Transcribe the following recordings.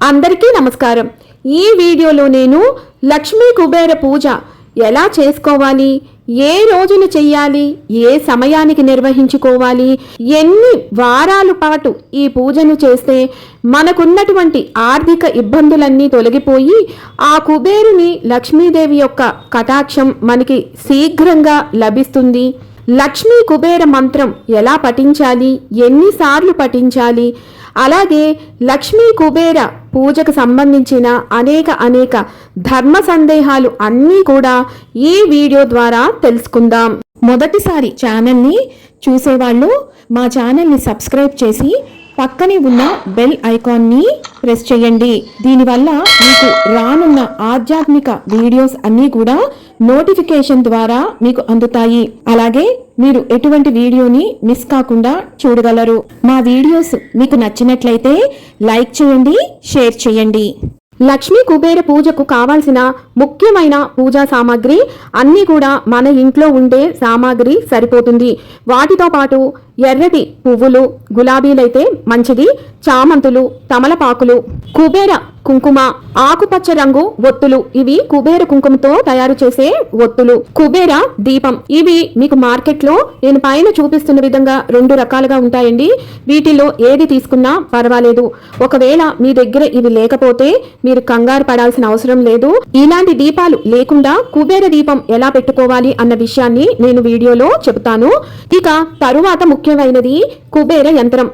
అందరికీ నమస్కారం। ఈ వీడియోలో నేను లక్ష్మీ కుబేర పూజ ఎలా చేసుకోవాలి, ఏ రోజున చేయాలి, ఏ సమయానికి నిర్వహించుకోవాలి, ఎన్ని వారాల పాటు ఈ పూజను చేస్తే మనకున్నటువంటి ఆర్థిక ఇబ్బందులన్నీ తొలగిపోయి ఆ కుబేరుని లక్ష్మీదేవి యొక్క కటాక్షం మనకి శీఘ్రంగా లభిస్తుంది। లక్ష్మీ కుబేర మంత్రం ఎలా పఠించాలి, ఎన్నిసార్లు పఠించాలి, అలాగే లక్ష్మీ కుబేర పూజకు సంబంధించిన అనేక ధర్మ సందేహాలు అన్నీ కూడా ఈ వీడియో ద్వారా తెలుసుకుందాం। మొదటిసారి ఛానల్ని చూసేవాళ్ళు మా ఛానల్ని సబ్స్క్రైబ్ చేసి పక్కనే ఉన్న బెల్ ఐకాన్ని ప్రెస్ చేయండి। దీనివల్ల మీకు రానున్న ఆధ్యాత్మిక వీడియోస్ అన్నీ కూడా నోటిఫికేషన్ ద్వారా మీకు అందుతాయి। అలాగే మీరు ఎటువంటి వీడియోని మిస్ కాకుండా చూడగలరు। మా వీడియోస్ మీకు నచ్చినట్లయితే లైక్ చేయండి, షేర్ చేయండి। లక్ష్మీ కుబేర పూజకు కావాల్సిన ముఖ్యమైన పూజా సామాగ్రి అన్నీ కూడా మన ఇంట్లో ఉండే సామాగ్రి సరిపోతుంది। వాటితో పాటు ఎర్రటి పువ్వులు, గులాబీలైతే మంచిది, చామంతులు, తమలపాకులు, కుబేర కుంకుమ, ఆకుపచ్చ రంగు ఒత్తులు, ఇవి కుబేర కుంకుమతో తయారు చేసే ఒత్తులు, కుబేర దీపం, ఇవి మీకు మార్కెట్లో నేను పైన చూపిస్తున్న విధంగా 2 రకాలుగా ఉంటాయండి। వీటిలో ఏది తీసుకున్నా పర్వాలేదు। ఒకవేళ మీ దగ్గర ఇవి లేకపోతే మీరు కంగారు పడాల్సిన అవసరం లేదు। ఇలాంటి దీపాలు లేకుండా కుబేర దీపం ఎలా పెట్టుకోవాలి అన్న విషయాన్ని నేను వీడియోలో చెబుతాను। ఇక తరువాత ముఖ్యమైనది కుబేర యంత్రం।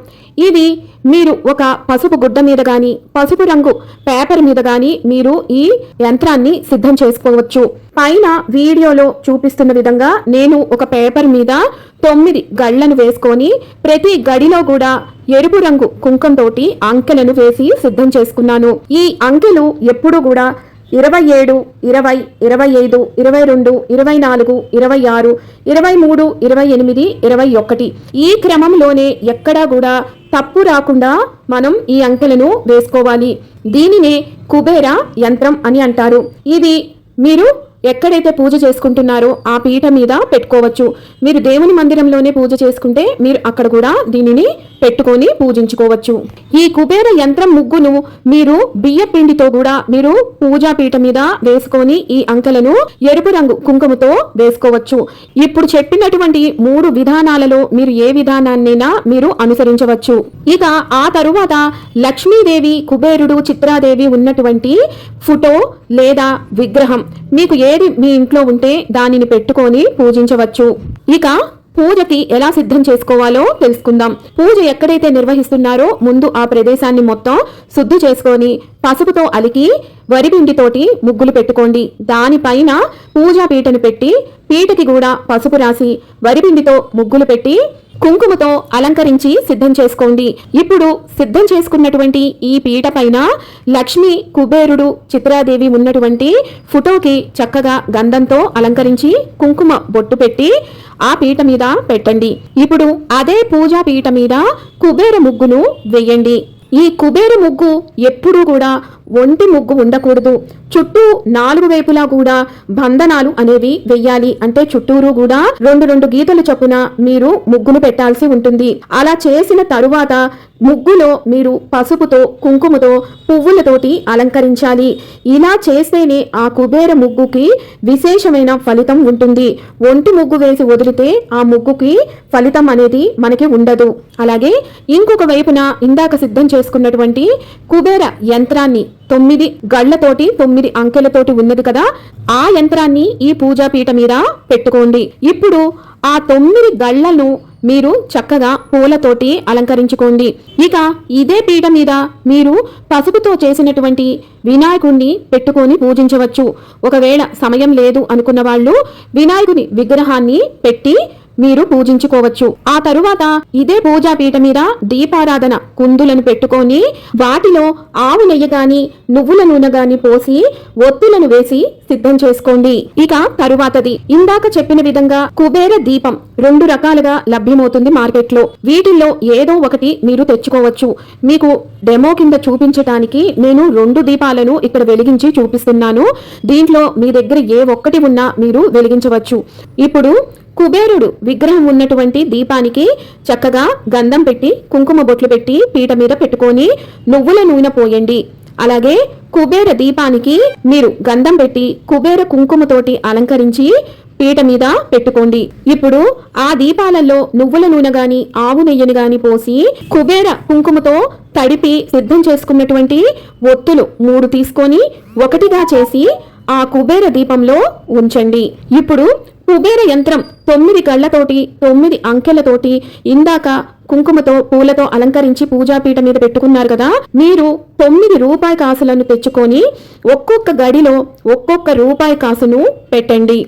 ఇది మీరు ఒక పసుపు గుడ్డ మీద గాని, పసుపు రంగు పేపర్ మీద గాని మీరు ఈ యంత్రాన్ని సిద్ధం చేసుకోవచ్చు। పైన వీడియోలో చూపిస్తున్న విధంగా నేను ఒక పేపర్ మీద 9 గళ్లను వేసుకొని ప్రతి గడిలో కూడా ఎరుపు రంగు కుంకంతోటి అంకెలను వేసి సిద్ధం చేసుకున్నాను। ఈ అంకెలు ఎప్పుడు కూడా 27, 20, 25, 22, 24, 26, 23, 28, 21 ఈ క్రమంలోనే ఎక్కడా కూడా తప్పు రాకుండా మనం ఈ అంకెలను వేసుకోవాలి। దీనినే కుబేర యంత్రం అని అంటారు। ఇది మీరు ఎక్కడైతే పూజ చేసుకుంటున్నారో ఆ పీఠ మీద పెట్టుకోవచ్చు। మీరు దేవుని మందిరంలోనే పూజ చేసుకుంటే మీరు అక్కడ కూడా దీనిని పెట్టుకొని పూజించుకోవచ్చు। ఈ కుబేర యంత్రం ముగ్గును మీరు బియ్య పిండితో కూడా మీరు పూజా పీఠ మీద వేసుకొని ఈ అంకెలను ఎరుపు రంగు కుంకుమతో వేసుకోవచ్చు। ఇప్పుడు చెప్పినటువంటి 3 విధానాలలో మీరు ఏ విధానాన్నైనా మీరు అనుసరించవచ్చు। ఇక ఆ తరువాత లక్ష్మీదేవి, కుబేరుడు, చిత్రాదేవి ఉన్నటువంటి ఫోటో లేదా విగ్రహం మీకు ఏది మీ ఇంట్లో ఉంటే దానిని పెట్టుకొని పూజించవచ్చు। ఇక పూజకి ఎలా సిద్ధం చేసుకోవాలో తెలుసుకుందాం। పూజ ఎక్కడైతే నిర్వహిస్తున్నారో ముందు ఆ ప్రదేశాన్ని మొత్తం శుద్ధి చేసుకొని పసుపుతో అలికి వరిపిండితోటి ముగ్గులు పెట్టుకోండి। దానిపైన పూజా పీటను పెట్టి పీటకి కూడా పసుపు రాసి వరిపిండితో ముగ్గులు పెట్టి కుంకుమతో అలంకరించి సిద్ధం చేసుకోండి। ఇప్పుడు సిద్ధం చేసుకున్నటువంటి ఈ పీట పైన లక్ష్మి, కుబేరుడు, చిత్రాదేవి ఉన్నటువంటి ఫోటోకి చక్కగా గంధంతో అలంకరించి కుంకుమ బొట్టు పెట్టి ఆ పీట మీద పెట్టండి। ఇప్పుడు అదే పూజా పీట మీద కుబేర ముగ్గును వేయండి। ఈ కుబేర ముగ్గు ఎప్పుడూ కూడా ఒంటి ముగ్గు ఉండకూడదు। చుట్టూ 4 వైపులా కూడా బంధనాలు అనేవి వెయ్యాలి। అంటే చుట్టూరు కూడా 2 గీతలు చొప్పున మీరు ముగ్గును పెట్టాల్సి ఉంటుంది। అలా చేసిన తరువాత ముగ్గులో మీరు పసుపుతో, కుంకుమతో, పువ్వులతోటి అలంకరించాలి। ఇలా చేస్తేనే ఆ కుబేర ముగ్గుకి విశేషమైన ఫలితం ఉంటుంది। ఒంటి ముగ్గు వేసి వదిలితే ఆ ముగ్గుకి ఫలితం అనేది మనకి ఉండదు। అలాగే ఇంకొక వైపున ఇందాక సిద్ధం చేసుకున్నటువంటి కుబేర యంత్రాన్ని 9 గళ్లతోటి 9 అంకెలతోటి ఉన్నది కదా, ఆ యంత్రాన్ని ఈ పూజా పీట మీద పెట్టుకోండి। ఇప్పుడు ఆ 9 గళ్లను మీరు చక్కగా పూలతోటి అలంకరించుకోండి। ఇక ఇదే పీట మీద మీరు పసుపుతో చేసినటువంటి వినాయకుడిని పెట్టుకొని పూజించవచ్చు। ఒకవేళ సమయం లేదు అనుకున్న వాళ్ళు వినాయకుని విగ్రహాన్ని పెట్టి మీరు పూజించుకోవచ్చు। ఆ తరువాత ఇదే పూజా పీట మీద దీపారాధన కుందులను పెట్టుకొని వాటిలో ఆవు నెయ్యి గాని, నువ్వుల నూనె గాని పోసి ఒత్తులను వేసి సిద్ధం చేసుకోండి। ఇక తరువాతది ఇందాక చెప్పిన విధంగా కుబేర దీపం 2 రకాలుగా లభ్యమవుతుంది మార్కెట్లో। వీటిల్లో ఏదో ఒకటి మీరు తెచ్చుకోవచ్చు। మీకు డెమో కింద చూపించడానికి నేను 2 దీపాలను ఇక్కడ వెలిగించి చూపిస్తున్నాను। దీంట్లో మీ దగ్గర ఏ ఒక్కటి ఉన్నా మీరు వెలిగించవచ్చు। ఇప్పుడు కుబేరుడు విగ్రహం ఉన్నటువంటి దీపానికి చక్కగా గంధం పెట్టి కుంకుమ బొట్లు పెట్టి పీట మీద పెట్టుకొని నువ్వుల నూనె పోయండి। అలాగే కుబేర దీపానికి మీరు గంధం పెట్టి కుబేర కుంకుమతోటి అలంకరించి పీట మీద పెట్టుకోండి. ఇప్పుడు ఆ దీపాలలో నువ్వుల నూనె గాని ఆవు నెయ్యిని గాని పోసి కుబేర కుంకుమతో తడిపి సిద్ధం చేసుకున్నటువంటి ఒత్తులు 3 తీసుకొని ఒకటిగా చేసి ఆ కుబేర దీపంలో ఉంచండి. ఇప్పుడు కుబేర యంత్రం 9 కళ్ళతోటి 9 అంకెలతోటి ఇందాక కుంకుమతో పూలతో అలంకరించి పూజాపీఠ మీద పెట్టుకున్నారు కదా, మీరు 9 రూపాయి కాసులను తెచ్చుకొని ఒక్కొక్క గడిలో ఒక్కొక్క రూపాయి కాసును పెట్టండి.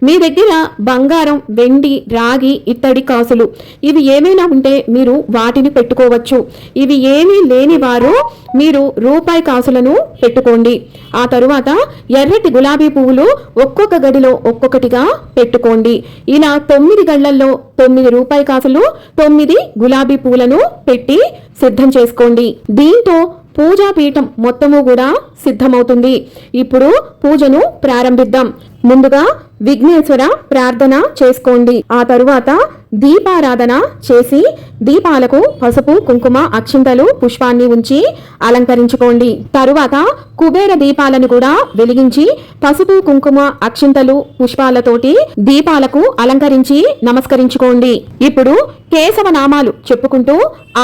మీ దగ్గర బంగారం, వెండి, రాగి, ఇత్తడి కాసులు ఇవి ఏమైనా ఉంటే మీరు వాటిని పెట్టుకోవచ్చు. ఇవి ఏమీ లేని వారు మీరు రూపాయి కాసులను పెట్టుకోండి. ఆ తరువాత ఎర్రటి గులాబీ పువ్వులు ఒక్కొక్క గడిలో ఒక్కొక్కటిగా పెట్టుకోండి. ఇలా 9 గళ్లల్లో 9 రూపాయి కాసులు 9 గులాబీ పూలను పెట్టి సిద్ధం చేసుకోండి. దీంతో పూజాపీఠం మొత్తము కూడా సిద్ధమవుతుంది. ఇప్పుడు పూజను ప్రారంభిద్దాం. ముందుగా విఘ్నేశ్వర ప్రార్థన చేసుకోండి. ఆ తరువాత దీపారాధన చేసి దీపాలకు పసుపు, కుంకుమ, అక్షింతలు, పుష్పాన్ని ఉంచి అలంకరించుకోండి. తరువాత కుబేర దీపాలను కూడా వెలిగించి పసుపు, కుంకుమ, అక్షింతలు, పుష్పాలతోటి దీపాలకు అలంకరించి నమస్కరించుకోండి. ఇప్పుడు కేశవ నామాలు చెప్పుకుంటూ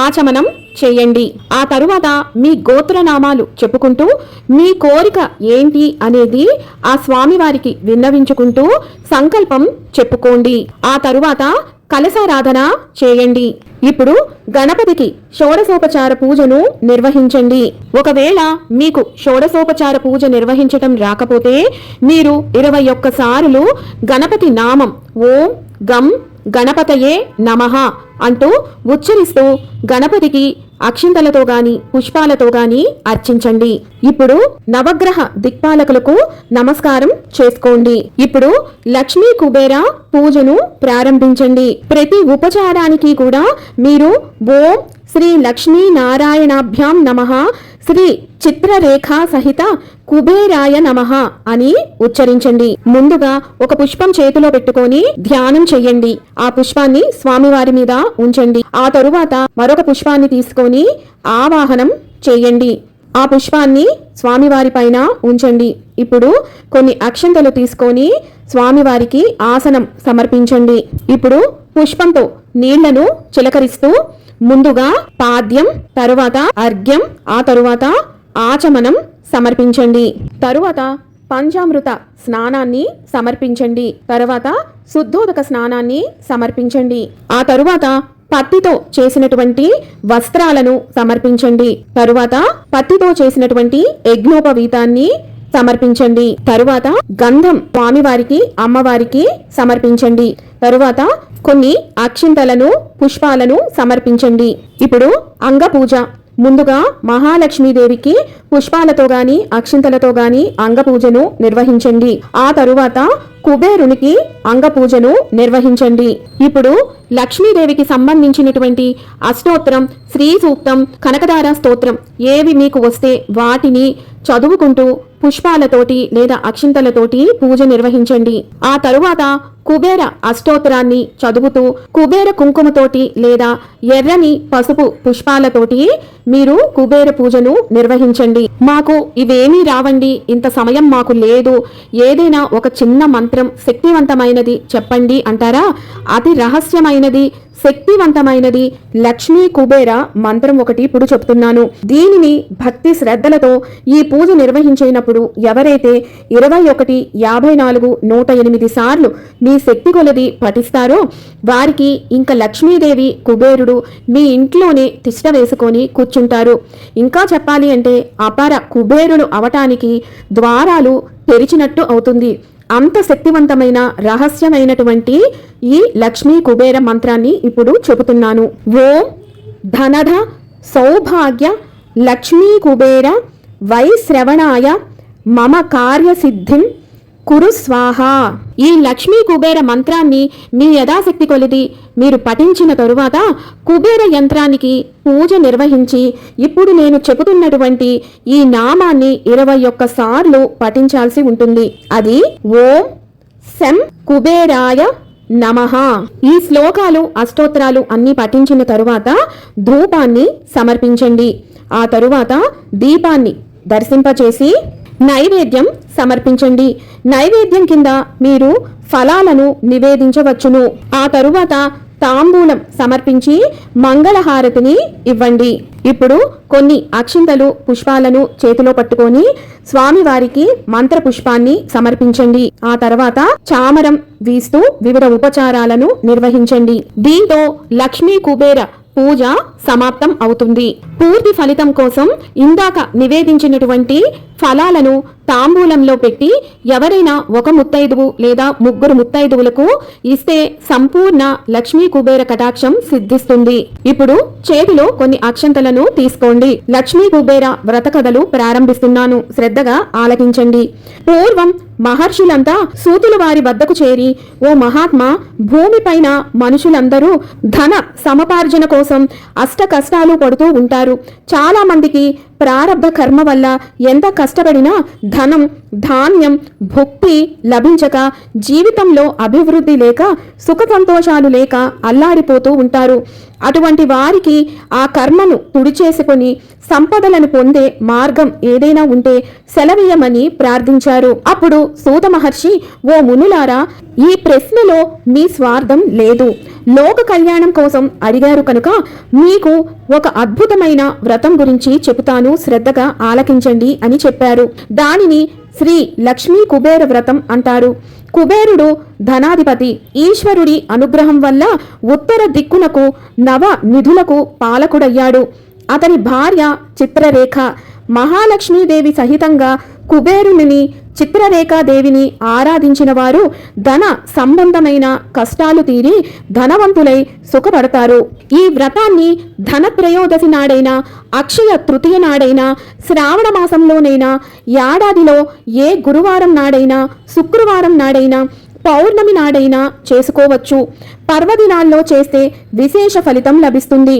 ఆచమనం చేయండి. ఆ తరువాత మీ గోత్రనామాలు చెప్పుకుంటూ మీ కోరిక ఏంటి అనేది ఆ స్వామివారికి విన్నవించుకుంటూ సంకల్పం చెప్పుకోండి. ఆ తరువాత కలశారాధన చేయండి. ఇప్పుడు గణపతికి షోడశోపచార పూజను నిర్వహించండి. ఒకవేళ మీకు షోడశోపచార పూజ నిర్వహించటం రాకపోతే మీరు 21 సార్లు గణపతి నామం ఓం గం గణపతయే నమః అంటూ ఉచ్చరిస్తూ గణపతికి అక్షింతలతో గాని పుష్పాలతో గాని అర్చించండి. ఇప్పుడు నవగ్రహ దిక్పాలకులకు నమస్కారం చేసుకోండి. ఇప్పుడు లక్ష్మీ కుబేర పూజను ప్రారంభించండి. ప్రతి ఉపచారానికి కూడా మీరు ఓం శ్రీ లక్ష్మీ నారాయణాభ్యాం నమః శ్రీ చిత్రరేఖా సహిత కుబేరాయ నమః అని ఉచ్చరించండి. ముందుగా ఒక పుష్పం చేతిలో పెట్టుకొని ధ్యానం చెయ్యండి. ఆ పుష్పాన్ని స్వామివారి మీద ఉంచండి. ఆ తరువాత మరొక పుష్పాన్ని తీసుకొని ఆవాహనం చేయండి. ఆ పుష్పాన్ని స్వామివారి పైన ఉంచండి. ఇప్పుడు కొన్ని అక్షంతలు తీసుకొని స్వామివారికి ఆసనం సమర్పించండి. ఇప్పుడు పుష్పంతో నీళ్లను చిలకరిస్తూ ముందుగా పాద్యం, తరువాత అర్ఘ్యం, ఆ తరువాత ఆచమనం సమర్పించండి. తరువాత పంచామృత స్నానాన్ని సమర్పించండి. తరువాత శుద్ధోదక స్నానాన్ని సమర్పించండి. ఆ తరువాత పత్తితో చేసినటువంటి వస్త్రాలను సమర్పించండి. తరువాత పత్తితో చేసినటువంటి యజ్ఞోపవీతాన్ని సమర్పించండి. తరువాత గంధం స్వామివారికి, అమ్మవారికి సమర్పించండి. తరువాత కొన్ని అక్షింతలను, పుష్పాలను సమర్పించండి. ఇప్పుడు అంగపూజ. ముందుగా మహాలక్ష్మీదేవికి పుష్పాలతో గాని అక్షింతలతో గాని అంగపూజను నిర్వహించండి. ఆ తరువాత కుబేరునికి అంగపూజను నిర్వహించండి. ఇప్పుడు లక్ష్మీదేవికి సంబంధించినటువంటి అష్టోత్తరం, శ్రీ సూక్తం, కనకదార స్తోత్రం ఏవి మీకు వస్తే వాటిని చదువుకుంటూ పుష్పాలతోటి లేదా అక్షింతలతోటి పూజ నిర్వహించండి. ఆ తరువాత కుబేర అష్టోత్తరాన్ని చదువుతూ కుబేర కుంకుమతోటి లేదా ఎర్రని పసుపు పుష్పాలతోటి మీరు కుబేర పూజను నిర్వహించండి. మాకు ఇవేమీ రావండి, ఇంత సమయం మాకు లేదు, ఏదైనా ఒక చిన్న మంత్రం శక్తివంతమైనది చెప్పండి అంటారా? అతి రహస్యమైనది, శక్తివంతమైనది లక్ష్మీ కుబేర మంత్రం ఒకటి ఇప్పుడు చెప్తున్నాను. దీనిని భక్తి శ్రద్ధలతో ఈ పూజ నిర్వహించినప్పుడు ఎవరైతే 21, 54, 108 సార్లు మీ శక్తి కొలది పఠిస్తారో వారికి ఇంకా లక్ష్మీదేవి, కుబేరుడు మీ ఇంట్లోనే తిష్ట వేసుకొని కూర్చుంటారు. ఇంకా చెప్పాలి అంటే అపార కుబేరులు అవటానికి ద్వారాలు తెరిచినట్టు అవుతుంది. అంత శక్తివంతమైన రహస్యమైనటువంటి ఈ లక్ష్మీ కుబేర మంత్రాన్ని ఇప్పుడు చెబుతున్నాను. ఓం ధనధ సౌభాగ్య లక్ష్మీ కుబేర వైశ్రవణాయ మమ కార్యసిద్ధిం కురు స్వాహ. ఈ లక్ష్మీ కుబేర మంత్రాన్ని మీ యథాశక్తి కొలిది మీరు పఠించిన తరువాత కుబేర యంత్రానికి పూజ నిర్వహించి ఇప్పుడు నేను చెబుతున్నటువంటి ఈ నామాన్ని 21 సార్లు పఠించాల్సి ఉంటుంది. అది ఓం శం కుబేరాయ నమః. ఈ శ్లోకాలు, అష్టోత్తరాలు అన్ని పఠించిన తరువాత ధూపాన్ని సమర్పించండి. ఆ తరువాత దీపాన్ని దర్శింపచేసి నైవేద్యం సమర్పించండి. నైవేద్యం కింద మీరు ఫలాలను నివేదించవచ్చును. ఆ తరువాత తాంబూలం సమర్పించి మంగళహారతిని ఇవ్వండి. ఇప్పుడు కొన్ని అక్షింతలు పుష్పాలను చేతిలో పట్టుకొని స్వామివారికి మంత్ర పుష్పాన్ని సమర్పించండి. ఆ తర్వాత చామరం వీస్తూ వివిధ ఉపచారాలను నిర్వహించండి. దీంతో లక్ష్మీ కుబేర పూజ సమాప్తం అవుతుంది. పూర్తి ఫలితం కోసం ఇందాక నివేదించినటువంటి ఫలాలను తాంబూలంలో పెట్టి ఎవరైనా ఒక ముత్తైదువు లేదా ముగ్గురు ముత్తైదువులకు ఇస్తే సంపూర్ణ లక్ష్మీ కుబేర కటాక్షం సిద్ధిస్తుంది. ఇప్పుడు చేతిలో కొన్ని అక్షంతలను తీసుకోండి. లక్ష్మీ కుబేర వ్రత కథలు ప్రారంభిస్తున్నాను, శ్రద్ధగా ఆలకించండి. పూర్వం మహర్షులంతా సూతుల వారి వద్దకు చేరి, ఓ మహాత్మా, భూమిపైన మనుషులందరూ ధన సమపార్జన కోసం అష్ట కష్టాలు పడుతూ ఉంటారు. చాలా మందికి ప్రారబ్ధ కర్మ వల్ల ఎంత కష్టపడినా ధనం, ధాన్యం, భుక్తి లభించక జీవితంలో అభివృద్ధి లేక సుఖ సంతోషాలు లేక అల్లాడిపోతూ ఉంటారు. అటువంటి వారికి ఆ కర్మను తుడిచేసుకొని సంపదలను పొందే మార్గం ఏదైనా ఉంటే సెలవీయమని ప్రార్థించారు. అప్పుడు సూత మహర్షి, ఓ మునులారా, ఈ ప్రశ్నలో మీ స్వార్థం లేదు, లోక కళ్యాణం కోసం అడిగారు కనుక మీకు ఒక అద్భుతమైన వ్రతం గురించి చెబుతాను, శ్రద్ధగా ఆలకించండి అని చెప్పారు. దానిని శ్రీ లక్ష్మీ కుబేర వ్రతం అంటారు. కుబేరుడు ధనాధిపతి. ఈశ్వరుడి అనుగ్రహం వల్ల ఉత్తర దిక్కునకు నవ నిధులకు పాలకుడయ్యాడు. అతని భార్య చిత్రరేఖ. మహాలక్ష్మీదేవి సహితంగా కుబేరుని చిత్రరేఖాదేవిని ఆరాధించిన వారు ధన సంబంధమైన కష్టాలు తీరి ధనవంతులై సుఖపడతారు. ఈ వ్రతాన్ని ధనత్రయోదశి నాడైనా, అక్షయ తృతీయ నాడైనా, శ్రావణ మాసంలోనైనా, ఏడాదిలో ఏ గురువారం నాడైనా, శుక్రవారం నాడైనా, పౌర్ణమి నాడైనా చేసుకోవచ్చు. పర్వదినాల్లో చేస్తే విశేష ఫలితం లభిస్తుంది.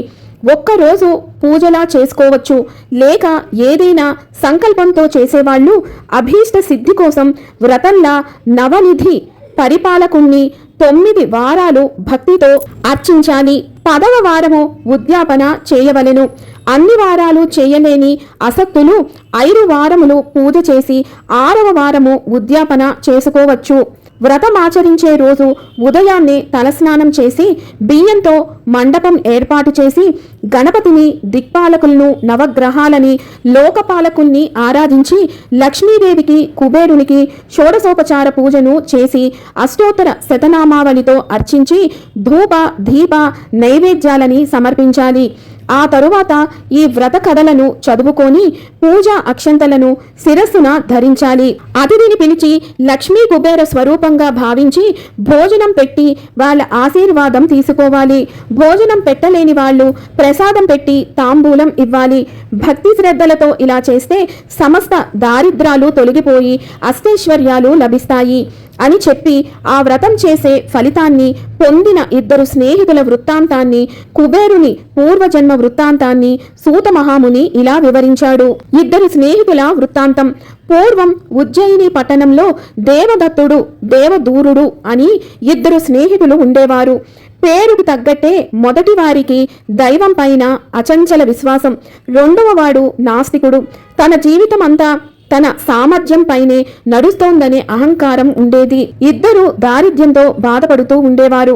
ఒక్కరోజు పూజలా చేసుకోవచ్చు. లేక ఏదైనా సంకల్పంతో చేసేవాళ్ళు అభీష్ట సిద్ధి కోసం వ్రతంలా నవనిధి పరిపాలకుణ్ణి 9 వారాలు భక్తితో అర్చించాలి. 10వ వారము ఉద్యాపన చేయవలెను. అన్ని వారాలు చేయలేని అసక్తులు 5 వారములు పూజ చేసి 6వ వారము ఉద్యాపన చేసుకోవచ్చు. వ్రతమాచరించే రోజు ఉదయాన్నే తలస్నానం చేసి బియ్యంతో మండపం ఏర్పాటు చేసి గణపతిని, దిక్పాలకులను, నవగ్రహాలని, లోకపాలకుల్ని ఆరాధించి లక్ష్మీదేవికి, కుబేరునికి షోడశోపచార పూజను చేసి అష్టోత్తర శతనామావళితో అర్చించి ధూప, దీప, నైవేద్యాలని సమర్పించాలి. ఆ తరువాత ఈ వ్రత కథలను చదువుకొని పూజా అక్షంతలను శిరస్సున ధరించాలి. అతిథిని పిలిచి లక్ష్మీ కుబేర స్వరూపంగా భావించి భోజనం పెట్టి వాళ్ళ ఆశీర్వాదం తీసుకోవాలి. భోజనం పెట్టలేని వాళ్ళు ప్రసాదం పెట్టి తాంబూలం ఇవ్వాలి. భక్తి శ్రద్ధలతో ఇలా చేస్తే సమస్త దారిద్రాలు తొలగిపోయి అష్టైశ్వర్యాలు లభిస్తాయి అని చెప్పి ఆ వ్రతం చేసే ఫలితాన్ని పొందిన 2 స్నేహితుల వృత్తాంతాన్ని, కుబేరుని పూర్వజన్మ వృత్తాంతాన్ని సూత మహాముని ఇలా వివరించాడు. 2 స్నేహితుల వృత్తాంతం. పూర్వం ఉజ్జయిని పట్టణంలో దేవదత్తుడు, దేవదూరుడు అని 2 స్నేహితులు ఉండేవారు. పేరుకు తగ్గట్టే మొదటి వారికి దైవం పైన అచంచల విశ్వాసం, 2వ వాడు నాస్తికుడు. తన జీవితం అంతా తన సామర్థ్యం పైనే నడుస్తోందనే అహంకారం ఉండేది. 2 దారిద్ర్యంతో బాధపడుతూ ఉండేవారు.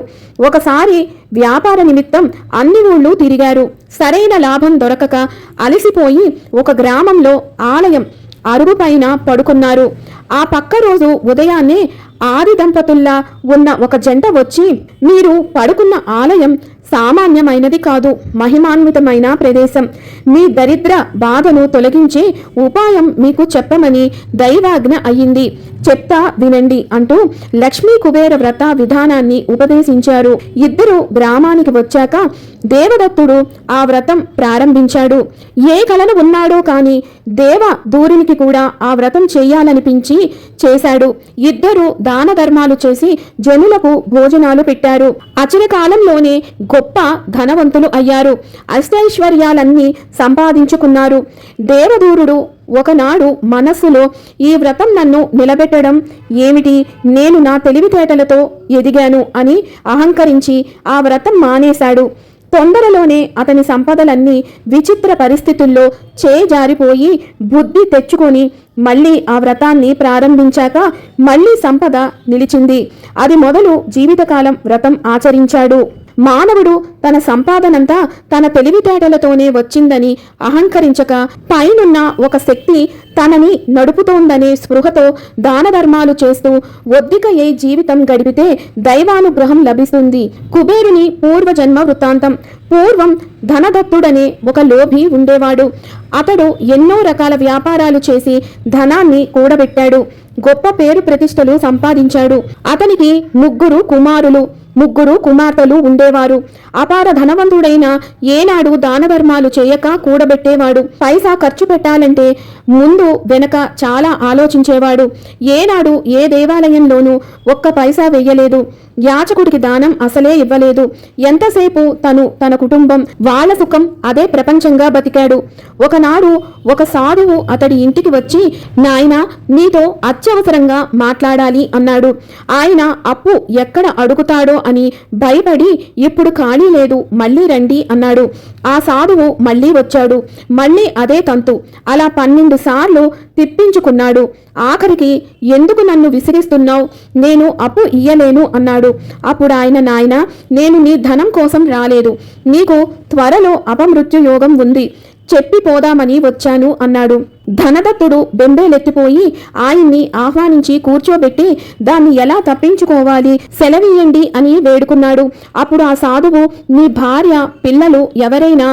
ఒకసారి వ్యాపార నిమిత్తం అన్ని ఊళ్ళు తిరిగారు. సరైన లాభం దొరకక అలసిపోయి ఒక గ్రామంలో ఆలయం అరుగుపైన పడుకున్నారు. ఆ పక్క రోజు ఉదయాన్నే ఆది దంపతుల్లా ఉన్న ఒక జంట వచ్చి, మీరు పడుకున్న ఆలయం సామాన్యమైనది కాదు, మహిమాన్వితమైన ప్రదేశం. మీ దరిద్ర బాధను తొలగించే ఉపాయం మీకు చెప్పమని దైవాజ్ఞ అయ్యింది, చెప్తా వినండి అంటూ లక్ష్మీ కుబేర వ్రత విధానాన్ని ఉపదేశించారు. 2 గ్రామానికి వచ్చాక దేవదత్తుడు ఆ వ్రతం ప్రారంభించాడు. ఏ కలను ఉన్నాడో కాని దేవ దూరునికి కూడా ఆ వ్రతం చేయాలనిపించి చేశాడు. 2 దాన ధర్మాలు చేసి జనులకు భోజనాలు పెట్టారు. అచల కాలంలోనే గొప్ప ధనవంతులు అయ్యారు. అష్టైశ్వర్యాలన్నీ సంపాదించుకున్నారు. దేవదూరుడు ఒకనాడు మనస్సులో, ఈ వ్రతం నన్ను నిలబెట్టడం ఏమిటి, నేను నా తెలివితేటలతో ఎదిగాను అని అహంకరించి ఆ వ్రతం మానేశాడు. తొందరలోనే అతని సంపదలన్నీ విచిత్ర పరిస్థితుల్లో చేజారిపోయి బుద్ధి తెచ్చుకొని మళ్ళీ ఆ వ్రతాన్ని ప్రారంభించాక మళ్ళీ సంపద నిలిచింది. అది మొదలు జీవితకాలం వ్రతం ఆచరించాడు. మానవుడు తన సంపాదనంతా తన తెలివితేటలతోనే వచ్చిందని అహంకరించక పైనున్న ఒక శక్తి తనని నడుపుతోందనే స్పృహతో దాన ధర్మాలు చేస్తూ ఒద్దికయ్యే జీవితం గడిపితే దైవానుగ్రహం లభిస్తుంది. కుబేరుని పూర్వజన్మ వృత్తాంతం. పూర్వం ధనదత్తుడనే ఒక లోభి ఉండేవాడు. అతడు ఎన్నో రకాల వ్యాపారాలు చేసి ధనాన్ని కూడబెట్టాడు. గొప్ప పేరు ప్రతిష్టలు సంపాదించాడు. అతనికి 3 కుమార్తెలు ఉండేవారు. అపార ధనవంతుడైన ఏనాడు దాన ధర్మాలు చేయక కూడబెట్టేవాడు. పైసా ఖర్చు పెట్టాలంటే ముందు వెనక చాలా ఆలోచించేవాడు. ఏనాడు ఏ దేవాలయంలోనూ ఒక్క పైసా వెయ్యలేదు. యాచకుడికి దానం అసలే ఇవ్వలేదు. ఎంతసేపు తన కుటుంబం వాళ్ళ సుఖం అదే ప్రపంచంగా బతికాడు. ఒకనాడు ఒక సాధువు అతడి ఇంటికి వచ్చి, నాయనా, నీతో అత్యవసరంగా మాట్లాడాలి అన్నాడు. ఆయన అప్పు ఎక్కడ అడుగుతాడో అని భయపడి, ఇప్పుడు ఖాళీ లేదు, మళ్ళీ రండి అన్నాడు. ఆ సాధువు మళ్ళీ వచ్చాడు. మళ్ళీ అదే తంతు. అలా 12 సార్లు తిప్పించుకున్నాడు. ఆఖరికి, ఎందుకు నన్ను విసిగిస్తున్నావు, నేను అప్పు ఇయ్యలేను అన్నాడు. అప్పుడు ఆయన, నాయనా, నేను నీ ధనం కోసం రాలేదు, నీకు త్వరలో అపమృత్యు యోగం ఉంది, చెప్పి పోదామని వచ్చాను అన్నాడు. ధనదత్తుడు బెంబేలెత్తిపోయి ఆయన్ని ఆహ్వానించి కూర్చోబెట్టి దాన్ని ఎలా తప్పించుకోవాలి, సెలవీయండి అని వేడుకున్నాడు. అప్పుడు ఆ సాధువు, నీ భార్య పిల్లలు ఎవరైనా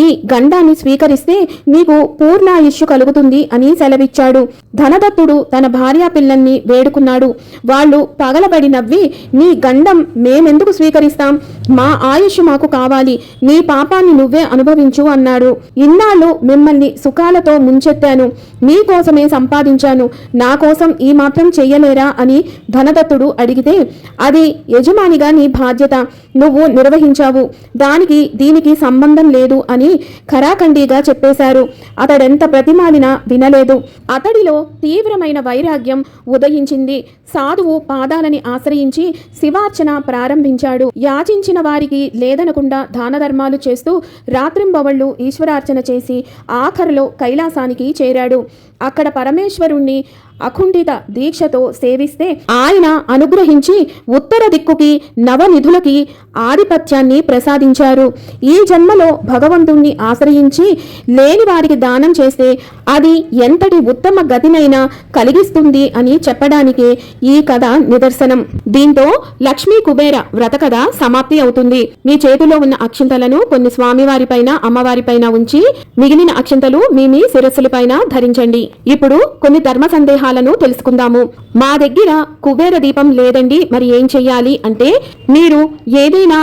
ఈ గండాన్ని స్వీకరిస్తే నీకు పూర్ణాయుష్యు కలుగుతుంది అని సెలవిచ్చాడు. ధనదత్తుడు తన భార్య పిల్లల్ని వేడుకున్నాడు. వాళ్ళు పగలబడి నవ్వి, నీ గండం మేమెందుకు స్వీకరిస్తాం, మా ఆయుష్ మాకు కావాలి, నీ పాపాన్ని నువ్వే అనుభవించు అన్నాడు. ఇన్నాళ్ళు మిమ్మల్ని సుఖాలతో ముంచెత్తాను, మీకోసమే సంపాదించాను, నా కోసం ఈ మాత్రం చెయ్యలేరా అని ధనదత్తుడు అడిగితే, అది యజమానిగా నీ బాధ్యత, నువ్వు నిర్వహించావు, దానికి దీనికి సంబంధం లేదు అని ఖరాఖండిగా చెప్పేశారు. అతడెంత ప్రతిమాలినా వినలేదు. అతడిలో తీవ్రమైన వైరాగ్యం ఉదయించింది. సాధువు పాదాలని ఆశ్రయించి శివార్చన ప్రారంభించాడు. యాచించిన వారికి లేదనకుండా దాన ధర్మాలు చేస్తూ రాత్రింబవళ్ళు ఈశ్వరార్చన చేసి ఆఖరులో కైలాసానికి చేరాడు. అక్కడ పరమేశ్వరుణ్ణి అకుంఠిత దీక్షతో సేవిస్తే ఆయన అనుగ్రహించి ఉత్తర దిక్కుకి నవనిధులకి ఆధిపత్యాన్ని ప్రసాదించారు. ఈ జన్మలో భగవంతుణ్ణి ఆశ్రయించి లేని వారికి దానం చేస్తే అది ఎంతటి ఉత్తమ గతినైనా కలిగిస్తుంది అని చెప్పడానికి ఈ కథ నిదర్శనం. దీంతో లక్ష్మీ కుబేర వ్రత కథ సమాప్తి అవుతుంది. మీ చేతిలో ఉన్న అక్షింతలను కొన్ని స్వామివారి పైన అమ్మవారి పైన ఉంచి మిగిలిన అక్షింతలు మీ శిరస్సులపైన ధరించండి. ఇప్పుడు కొన్ని ధర్మ సందేహాలను తెలుసుకుందాము. మా దగ్గర కుబేర దీపం లేదండి, మరి ఏం చెయ్యాలి అంటే, మీరు ఏదైనా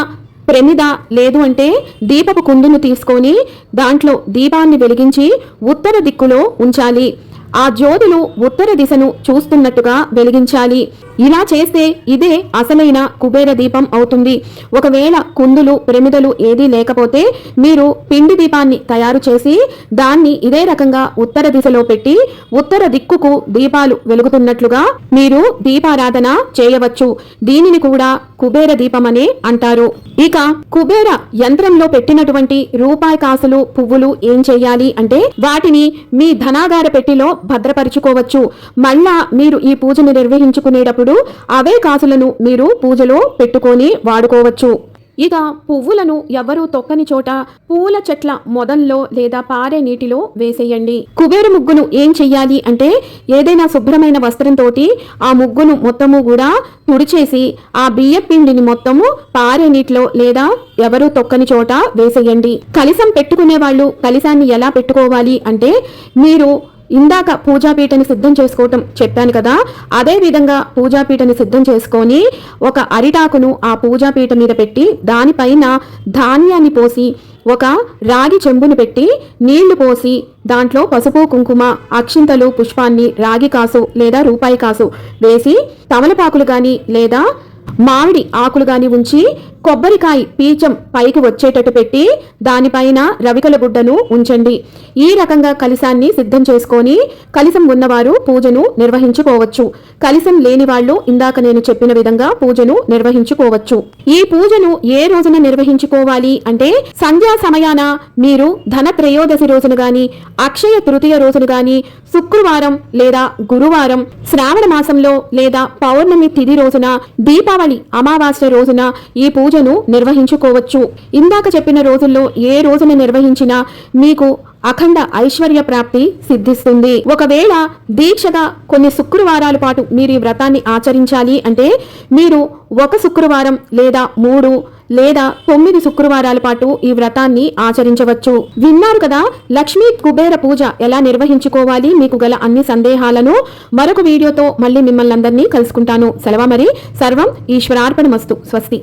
ప్రమిద లేదు అంటే దీపపు కుందును తీసుకొని దాంట్లో దీపాన్ని వెలిగించి ఉత్తర దిక్కులో ఉంచాలి. ఆ జ్యోతులు ఉత్తర దిశను చూస్తున్నట్టుగా వెలిగించాలి. ఇలా చేస్తే ఇదే అసలైన కుబేర దీపం అవుతుంది. ఒకవేళ కుందులు ప్రమిదలు ఏదీ లేకపోతే మీరు పిండి దీపాన్ని తయారు చేసి దాన్ని ఇదే రకంగా ఉత్తర దిశలో పెట్టి ఉత్తర దిక్కుకు దీపాలు వెలుగుతున్నట్లుగా మీరు దీపారాధన చేయవచ్చు. దీనిని కూడా కుబేర దీపమనే అంటారు. ఇక కుబేర యంత్రంలో పెట్టినటువంటి రూపాయి కాసులు, పువ్వులు ఏం చెయ్యాలి అంటే వాటిని మీ ధనాగార పెట్టిలో భద్రపరుచుకోవచ్చు. మళ్ళా మీరు ఈ పూజను నిర్వహించుకునేటప్పుడు అవే కాసులను మీరు పూజలో పెట్టుకొని వాడుకోవచ్చు. ఇక పువ్వులను ఎవరూ తొక్కని చోట పూల చెట్ల మొదల్లో లేదా పారే నీటిలో వేసేయండి. కుబేర ముగ్గును ఏం చెయ్యాలి అంటే ఏదైనా శుభ్రమైన వస్త్రంతో ఆ ముగ్గును మొత్తము కూడా తుడిచేసి ఆ బియ్య పిండిని మొత్తము పారే నీటిలో లేదా ఎవరూ తొక్కని చోట వేసేయండి. కలశం పెట్టుకునే వాళ్ళు కలశాన్ని ఎలా పెట్టుకోవాలి అంటే, మీరు ఇందాక పూజాపీఠని సిద్ధం చేసుకోవటం చెప్పాను కదా, అదే విధంగా పూజాపీఠని సిద్ధం చేసుకొని ఒక అరిటాకును ఆ పూజాపీఠ మీద పెట్టి దానిపైన ధాన్యాన్ని పోసి ఒక రాగి చెంబును పెట్టి నీళ్లు పోసి దాంట్లో పసుపు, కుంకుమ, అక్షింతలు, పుష్పాన్ని, రాగి కాసు లేదా రూపాయి కాసు వేసి తమలపాకులు కానీ లేదా మామిడి ఆకులు గాని ఉంచి కొబ్బరికాయ పీచం పైకి వచ్చేటట్టు పెట్టి దానిపైన రవికల గుడ్డను ఉంచండి. ఈ రకంగా కలశాన్ని సిద్ధం చేసుకొని కలశం ఉన్నవారు పూజను నిర్వహించుకోవచ్చు. కలశం లేని వాళ్ళు ఇందాక నేను చెప్పిన విధంగా పూజను నిర్వహించుకోవచ్చు. ఈ పూజను ఏ రోజున నిర్వహించుకోవాలి అంటే సంధ్యా సమయాన మీరు ధన త్రయోదశి రోజున గాని, అక్షయ తృతీయ రోజున గాని, శుక్రవారం లేదా గురువారం, శ్రావణ మాసంలో లేదా పౌర్ణమి తిథి రోజున, దీపావళి అమావాస్య రోజున ఈ పూజను నిర్వహించుకోవచ్చు. ఇందాక చెప్పిన రోజుల్లో ఏ రోజున నిర్వహించినా మీకు అఖండ ఐశ్వర్య ప్రాప్తి సిద్ధిస్తుంది. ఒకవేళ దీక్షగా కొన్ని శుక్రవారాల పాటు మీరు ఈ వ్రతాన్ని ఆచరించాలి అంటే మీరు ఒక శుక్రవారం లేదా 3 లేదా 9 శుక్రవారాల పాటు ఈ వ్రతాన్ని ఆచరించవచ్చు. విన్నారు కదా లక్ష్మీ కుబేర పూజ ఎలా నిర్వహించుకోవాలి. మీకు గల అన్ని సందేహాలను మరొక వీడియోతో మళ్ళీ మిమ్మల్ని అందరినీ కలుసుకుంటాను. సెలవు మరి. సర్వం ఈశ్వరార్పణమస్తు. స్వస్తి.